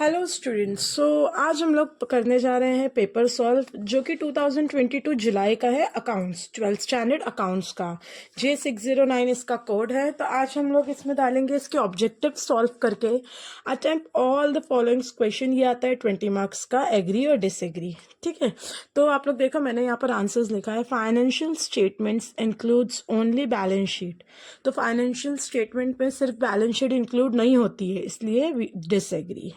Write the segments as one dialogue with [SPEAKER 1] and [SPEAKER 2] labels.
[SPEAKER 1] Hello students. आज हम लोग करने जा रहे हैं पेपर सॉल्व जो कि 2022 जुलाई का है, अकाउंट्स 12th स्टैंडर्ड अकाउंट्स का। J609 इसका कोड है। तो आज हम लोग इसमें डालेंगे इसके ऑब्जेक्टिव सॉल्व करके। Attempt all the following question. ये आता है 20 मार्क्स का, एग्री और डिसएग्री। ठीक है, तो आप लोग देखो मैंने यहाँ पर आंसर्स लिखा है। Financial statements includes only balance sheet. तो फाइनेंशियल स्टेटमेंट में सिर्फ बैलेंस शीट इंक्लूड नहीं होती है, इसलिए disagree.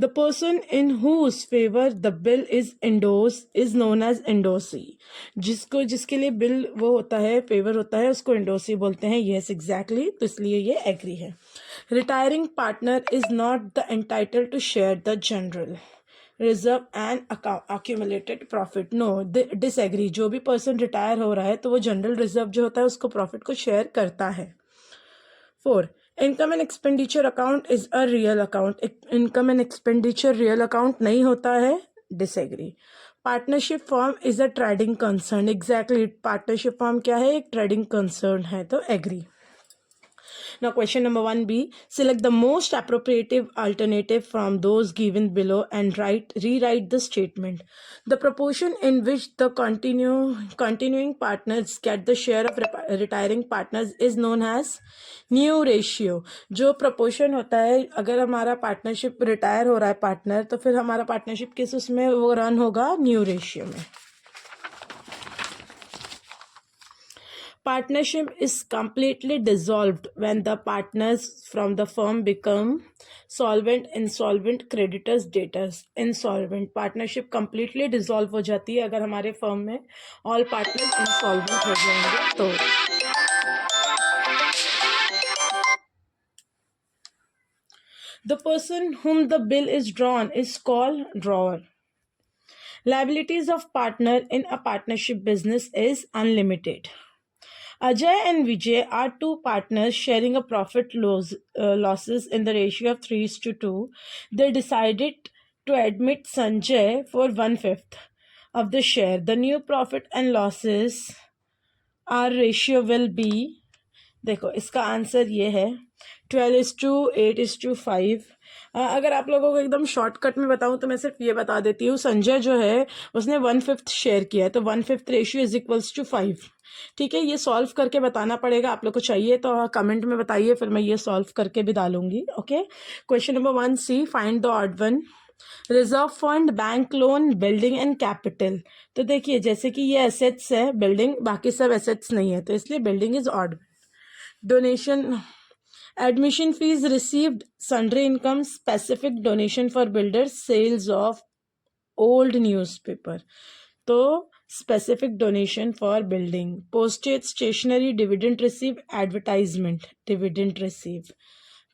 [SPEAKER 1] The person in whose favor the bill is endorsed is known as endorsee. जिसके लिए बिल वो होता है, फेवर होता है, उसको endorsee बोलते हैं। Yes, exactly. तो इसलिए ये agree है। Retiring partner is not the entitled to share the general reserve and accumulated profit. No, disagree. जो भी person retire हो रहा है तो वो general reserve जो होता है उसको profit को share करता है। 4. Income and expenditure account is a real account. Income and expenditure real account नहीं होता है, disagree. Partnership form is a trading concern. Exactly, partnership form क्या है? एक ट्रेडिंग कंसर्न है, तो agree. Now question number 1B, select the most appropriate alternative from those given below and rewrite the statement. The proportion in which the continuing partners get the share of retiring partners is known as new ratio. जो proportion होता है, अगर हमारा partnership retire हो रहा है partner, तो फिर हमारा पार्टनरशिप किस उसमें वो रन होगा? न्यू रेशियो में। Partnership is completely dissolved when the partners from the firm become solvent, insolvent, creditors, debtors, insolvent. Partnership completely dissolve हो जाती है अगर हमारे firm में all partners insolvent हो जाएंगे तो। The person whom the bill is drawn is called drawer. Liabilities of partner in a partnership business is unlimited. Ajay and Vijay are two partners sharing a losses in the ratio of 3:2. They decided to admit Sanjay for 1/5 of the share. The new profit and losses our ratio will be, देखो इसका answer ये है 12:8:5। अगर आप लोगों को एकदम shortcut में बताऊं तो मैं सिर्फ ये बता देती हूँ, संजय जो है उसने 1/5 शेयर किया है, तो 1/5 रेशियो इज इक्वल्स टू 5। ठीक है, ये सॉल्व करके बताना पड़ेगा। आप लोग को चाहिए तो कमेंट में बताइए, फिर मैं ये सॉल्व करके भी डालूंगी। Okay, question number 1C, find the odd one. Reserve fund, bank loan, building and capital. तो देखिए जैसे कि ये एसेट्स है, बिल्डिंग, बाकी सब एसेट्स नहीं है, तो इसलिए building is odd. Donation, admission fees received, sundry income, specific donation for builders, sales of old newspaper, तो specific donation for building, postage, stationery, dividend receive, advertisement, dividend receive,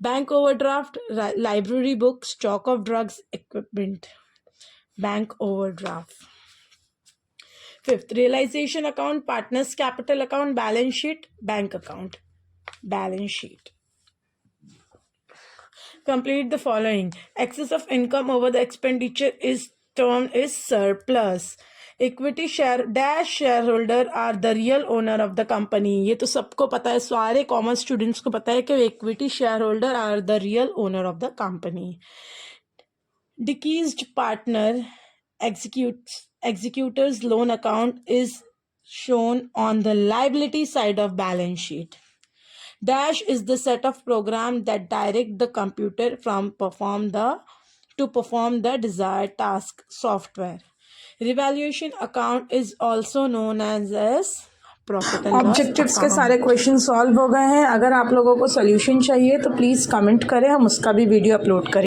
[SPEAKER 1] bank overdraft, library book, stock of drugs, equipment, bank overdraft. 5th, realization account, partners capital account, balance sheet, bank account, balance sheet. Complete the following. Excess of income over the expenditure is termed is surplus. Equity share dash shareholder are the real owner of the company. ये तो सबको पता है, सारे commerce students को पता है कि equity shareholder are the real owner of the company. Deceased partner executor's loan account is shown on the liability side of balance sheet. Dash is the set of programs that direct the computer to perform the desired task. Software. Revaluation account is also known as profit and loss. Objectives के सारे question solve हो गए हैं। अगर आप लोगों को solution चाहिए तो प्लीज़ कमेंट करें, हम उसका भी वीडियो अपलोड करें।